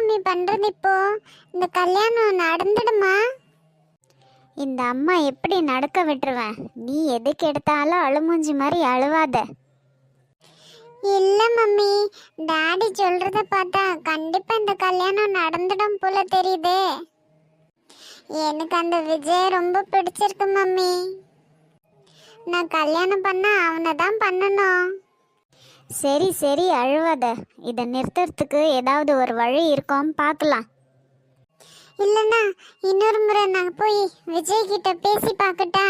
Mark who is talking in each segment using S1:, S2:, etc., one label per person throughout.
S1: Mummy பண்றது இப்போ? இந்த கல்யாணம் நடந்துடுமா?
S2: இந்த அம்மா எப்படி நடக்க விட்டுருவேன்? நீ எதுக்கு எடுத்தாலும் அழுமூஞ்சி மாதிரி அழுவாத.
S1: இல்ல மம்மி, டாடி சொல்றத பார்த்தா கண்டிப்பா இந்த கல்யாணம் நடந்துடும் போல தெரியுதே. எனக்கு அந்த விஜய் ரொம்ப பிடிச்சிருக்கு மம்மி. நான் கல்யாணம் பண்ண அவனை தான் பண்ணணும்.
S2: சரி சரி அழுவாத. இதை நிறுத்துறதுக்கு ஏதாவது ஒரு வழி இருக்கும், பார்க்கலாம்.
S1: இல்லைன்னா இன்னொரு முறை நான் போய் விஜய் கிட்ட பேசி பார்க்கட்டா?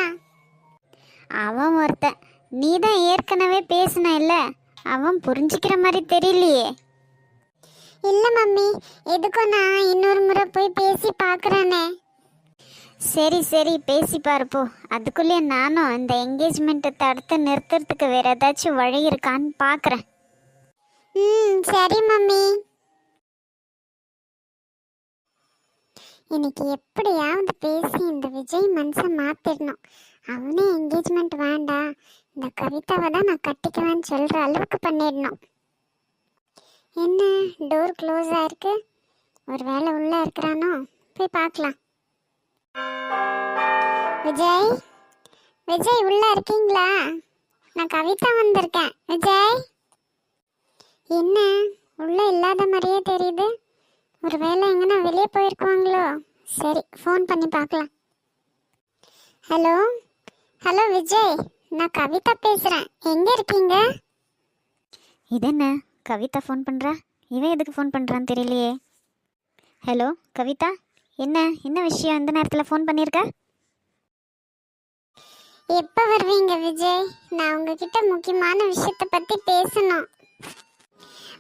S2: அவன் ஒருத்தன், நீ தான் ஏற்கனவே பேசின இல்ல, அவன் புரிஞ்சுக்கிற மாதிரி தெரியலையே.
S1: இல்ல மம்மி, எதுக்கும் நான் இன்னொரு முறை போய் பேசி பார்க்கறேனே.
S2: சரி சரி பேசி பாருப்போ. அதுக்குள்ளே நானும் இந்த என்கேஜ்மெண்ட்டை தடுத்து நிறுத்துறதுக்கு வேற ஏதாச்சும் வழி இருக்கான்னு பார்க்குறேன்.
S1: சரி மம்மி. இன்னைக்கு எப்படியாவது பேசி இந்த விஜய் மனசை மாத்திடணும். அவனே என்கேஜ்மெண்ட் வேண்டாம், இந்த கவிதாவை தான் நான் கட்டிக்குவேன்னு சொல்ற அளவுக்கு பண்ணிடணும். என்ன டோர் க்ளோஸ் ஆயிருக்கு? ஒரு வேளை உள்ள இருக்கிறானோ? போய் பார்க்கலாம். விஜய், விஜய் உள்ள இருக்கீங்களா? நான் கவிதா வந்திருக்கேன். விஜய், என்ன உள்ள இல்லாத மாதிரியே தெரியுது? ஒரு வேளை எங்கன்னா வெளியே போயிருக்குவாங்களோ? சரி, ஃபோன் பண்ணி பார்க்கலாம். ஹலோ ஹலோ விஜய், நான் கவிதா பேசுகிறேன். எங்கே இருக்கீங்க?
S2: இது என்ன கவிதா ஃபோன் பண்ணுறா? இவன் எதுக்கு ஃபோன் பண்ணுறான்னு தெரியலையே. ஹலோ கவிதா, என்ன என்ன விஷயம் இந்த நேரத்தில் ஃபோன் பண்ணியிருக்க?
S1: எப்போ வருவீங்க விஜய்? நான் உங்ககிட்ட முக்கியமான விஷயத்தை பற்றி பேசணும்.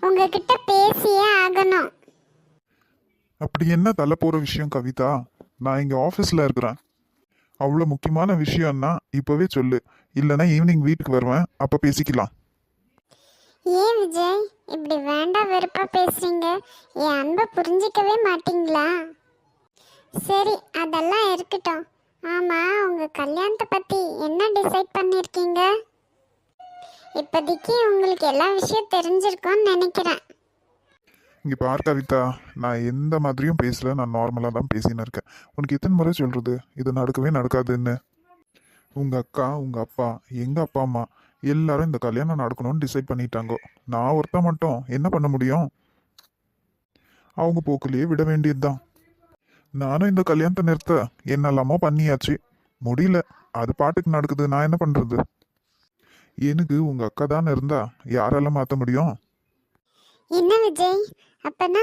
S1: உங்ககிட்ட பேசியே ஆகணும்.
S3: அப்படி என்ன தலை போகிற விஷயம் கவிதா? நான் இங்கே ஆஃபீஸில் இருக்கிறேன். அவ்வளோ முக்கியமான விஷயம்னா இப்போவே சொல்லு, இல்லைன்னா ஈவினிங் வீட்டுக்கு வருவேன், அப்போ பேசிக்கலாம்.
S1: ஏன் விஜய் இப்படி வேண்டாம் வெறுப்பா பேசுறீங்க? என் அன்பை புரிஞ்சிக்கவே மாட்டீங்களா? சரி, அதெல்லாம் இருக்கட்டும். ஆமா, உங்க கல்யாணத்தை பத்தி என்ன டிசைட் பண்ணிருக்கீங்க? இப்போதைக்கு உங்களுக்கு எல்லா விஷயம் தெரிஞ்சிருக்கும்னு நினைக்கிறேன்.
S3: இங்கே பார் கவிதா, நான் எந்த மாதிரியும் பேசல, நான் நார்மலாக தான் பேசின்னு இருக்கேன். உனக்கு எத்தனை முறை சொல்கிறது இது நடக்கவே நடக்காதுன்னு? உங்கள் அக்கா, உங்கள் அப்பா, எங்கள் அப்பா அம்மா எல்லாரும் இந்த கல்யாணம் நடக்கணும்னு டிசைட் பண்ணிட்டாங்க. நான் ஒருத்தன் மட்டும் என்ன பண்ண முடியும்? அவங்க போக்குலேயே விட வேண்டியது தான். நானும் இந்த கல்யாணத்தை நிறுத்த என்னெல்லாமோ பண்ணியாச்சு, முடியல. அது பாட்டுக்கு நடக்குது, நான் என்ன பண்ணுறது? எனக்கு உங்கள் அக்கா தான் இருந்தா யாரெல்லாம் மாற்ற முடியும்?
S1: என்ன விஜய், அப்பனா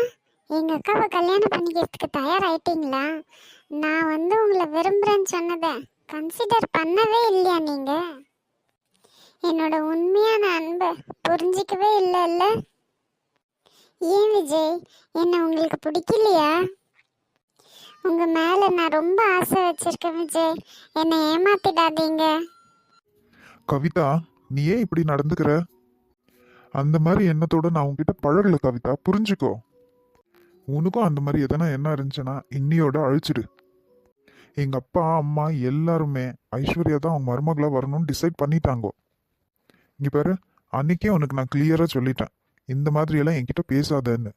S1: எங்க அக்காவை கல்யாணம் பண்ணிக்கிறதுக்கு தயாராயிட்டீங்களா? நான் உங்களை விரும்புறேன்னு சொன்னதை கன்சிடர் பண்ணவே இல்லையா நீங்க? என்னோட உண்மையான அன்பை புரிஞ்சிக்கவே இல்லைல்ல? ஏன் விஜய், என்ன உங்களுக்கு பிடிக்கலையா? உங்க மேல நான் ரொம்ப ஆசை வச்சிருக்கேன் விஜய், என்னை ஏமாத்திடாதீங்க.
S3: கவிதா, நீ ஏன் இப்படி நடந்துக்கிற? அந்த மாதிரி எண்ணத்தோட நான் உங்ககிட்ட பழகல கவிதா, புரிஞ்சுக்கோ. உனக்கும் அந்த மாதிரி எதனா என்ன இருந்துச்சுன்னா இன்னியோட அழிச்சிடு. எங்க அப்பா அம்மா எல்லாருமே ஐஸ்வர்யா தான் அவங்க மருமகளா வரணும்னு டிசைட் பண்ணிட்டாங்க. இங்க பாரு, அன்னைக்கே உனக்கு நான் கிளியரா சொல்லிட்டேன், இந்த மாதிரி எல்லாம் என்கிட்ட பேசாதன்னு.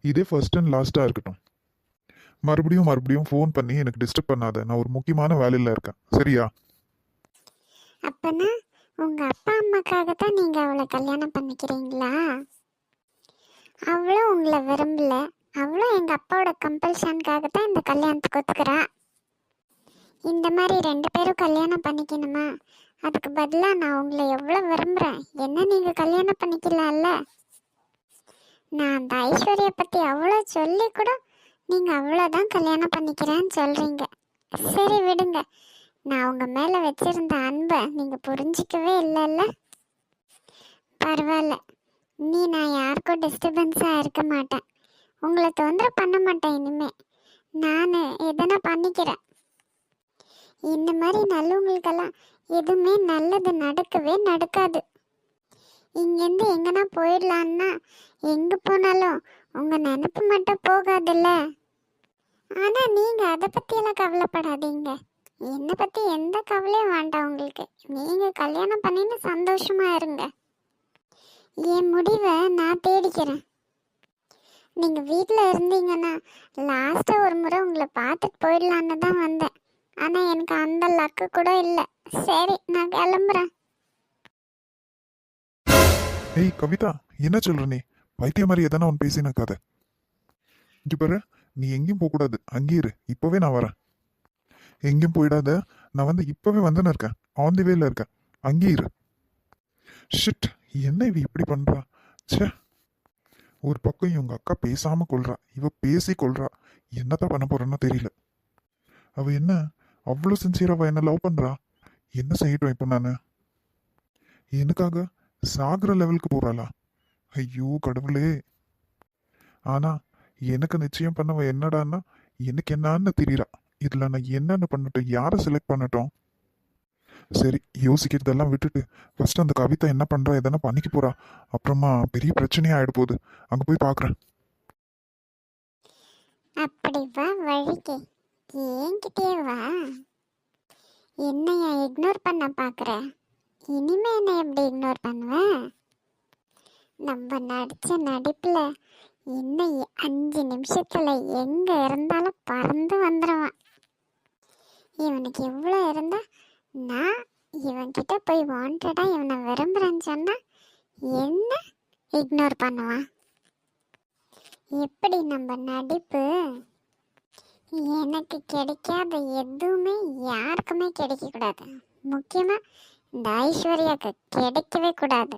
S3: இதே ஃபர்ஸ்ட் அண்ட் லாஸ்டா இருக்கட்டும். மறுபடியும் மறுபடியும் ஃபோன் பண்ணி எனக்கு டிஸ்டர்ப் பண்ணாத, நான் ஒரு முக்கியமான வேலையில இருக்கேன், சரியா?
S1: அப்பனா உங்க அப்பா அம்மாக்காக தான் நீங்க அவளை கல்யாணம் பண்ணிக்கிறீங்களா? அவளும் உங்களை விரும்பல, அவளும் எங்க அப்பாவோட கம்பல்ஷனுக்காக தான் இந்த கல்யாணத்துக்கு ஒத்துக்கிறா. இந்த மாதிரி ரெண்டு பேரும் கல்யாணம் பண்ணிக்கணுமா? அதுக்கு பதிலாக நான் உங்களை எவ்வளோ விரும்புகிறேன், என்ன நீங்கள் கல்யாணம் பண்ணிக்கலாம்ல? நான் அந்த ஐஸ்வர்யா பற்றி அவ்வளோ சொல்லி கூட நீங்கள் அவ்வளோதான் கல்யாணம் பண்ணிக்கிறேன்னு சொல்கிறீங்க. சரி விடுங்க, நான் உங்கள் மேலே வச்சிருந்த அன்பை நீங்கள் புரிஞ்சிக்கவே இல்லைல்ல? பரவாயில்ல, நீ நான் யாருக்கும் டிஸ்டர்பன்ஸாக இருக்க மாட்டேன், உங்களை தொந்தரவு பண்ண மாட்டேன். இனிமே நான் எதனா பண்ணிக்கிறேன். இந்த மாதிரி நல்லவங்களுக்கெல்லாம் எதுவுமே நல்லது நடக்கவே நடக்காது. இங்கேருந்து எங்கன்னா போயிடலான்னா எங்கே போனாலும் உங்கள் நினப்பு மட்டும் போகாதுல்ல. ஆனால் நீங்கள் அதை பற்றியெல்லாம் கவலைப்படாதீங்க, என்னை பற்றி எந்த கவலையும் வேண்டாம் உங்களுக்கு. நீங்கள் கல்யாணம் பண்ணின்னு சந்தோஷமாக இருங்க. என் முடிவை நான் தேடிக்கிறேன். நீங்கள் வீட்டில் இருந்தீங்கன்னா லாஸ்ட்டாக ஒரு முறை உங்களை பார்த்துட்டு போயிடலான்னு தான் வந்தேன். ஆனால் எனக்கு அந்த லக்கு கூட இல்லை. சரி, நான் கிளம்புறேன்.
S3: ஏய் கவிதா, என்ன சொல்ற நீ? பைத்திய மாதிரி எதனா ஒன்று பேசின கதை. இங்க பாரு, நீ எங்கேயும் போகக்கூடாது, அங்கேயே இரு. இப்போவே நான் வரேன். எங்கேயும் போயிடாத. நான் வந்து இப்போவே வந்துன்னு இருக்கேன். ஆன் தி வேல இருக்கேன். அங்கேயே இரு. ஷிட், என்ன இவ இப்படி பண்றா? ச்சே, ஒரு பக்கம் இவங்க அக்கா பேசாம கொள்றா, இவ பேசி கொள்றா. என்னதான் பண்ண போறேன்னு தெரியல. அவ என்ன அவ்வளோ சின்சியராவா என்ன லவ் பண்றா? என்ன செய்யட்டும் இப்போ நானு? எனக்காக சாகுற லெவலுக்கு போறாளா? ஐயோ கடவுளே. ஆனா எனக்கு நிச்சயம் பண்ணவ என்னடான்னா எனக்கு என்னன்னு தெரியறா. இதுல நான் என்னென்ன பண்ணட்டும், யாரை செலக்ட் பண்ணட்டும்? சரி, யோசிக்கிறதெல்லாம் விட்டுட்டு ஃபர்ஸ்ட் அந்த கவிதா என்ன பண்றா, எதனா பண்ணிக்க போறா. அப்புறமா பெரிய பிரச்சனையா ஆயிட போகுது. அங்க போய் பாக்குறேன்.
S1: அப்படி வா வழிக்கு, என்கிட்டயே வா. என்னையா இக்னோர் பண்ண பார்க்குற? இனிமே என்ன எப்படி இக்னோர் பண்ணுவேன்? நம்ம நடிச்ச நடிப்புல இன்னும் 5 நிமிஷத்துல எங்க இருந்தாலும் பறந்து வந்துடுவான். இவனுக்கு எவ்வளோ இருந்தா நான் இவன்கிட்ட போய் வாண்டடா இவனை விரும்புறேன்னு சொன்னா என்ன இக்னோர் பண்ணுவான்? எப்படி நம்ம நடிப்பு? எனக்கு கிடைக்காத எதுவுமே யாருக்குமே கிடைக்கக்கூடாது. முக்கியமாக இந்த ஐஸ்வர்யாவுக்கு கிடைக்கவே கூடாது.